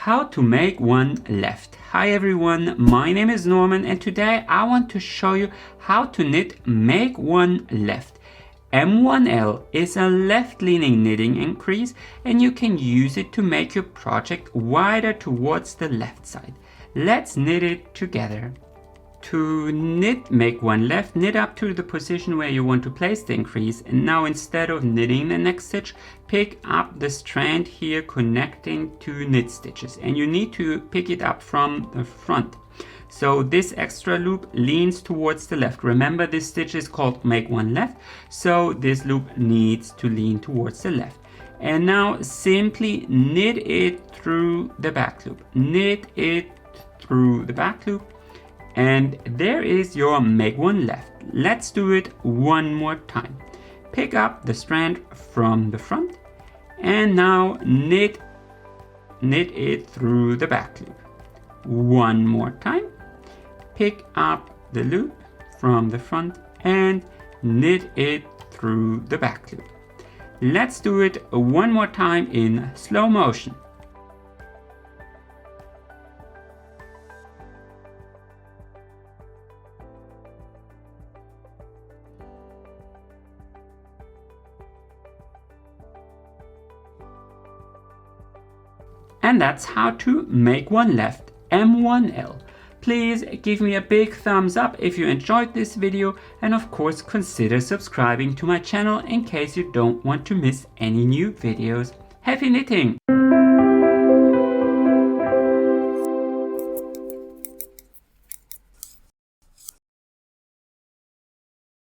How to make one left. Hi everyone, my name is Norman and today I want to show you how to knit make one left. M1L is a left-leaning knitting increase and you can use it to make your project wider towards the left side. Let's knit it together. To knit make one left, knit up to the position where you want to place the increase, and now instead of knitting the next stitch, pick up the strand here connecting two knit stitches, and you need to pick it up from the front. So this extra loop leans towards the left. Remember, this stitch is called make one left, so this loop needs to lean towards the left. And now simply knit it through the back loop. Knit it through the back loop. And there is your make one left. Let's do it one more time. Pick up the strand from the front and now knit it through the back loop. One more time. Pick up the loop from the front and knit it through the back loop. Let's do it one more time in slow motion. And that's how to make one left, M1L. Please give me a big thumbs up if you enjoyed this video, and of course consider subscribing to my channel in case you don't want to miss any new videos. Happy knitting!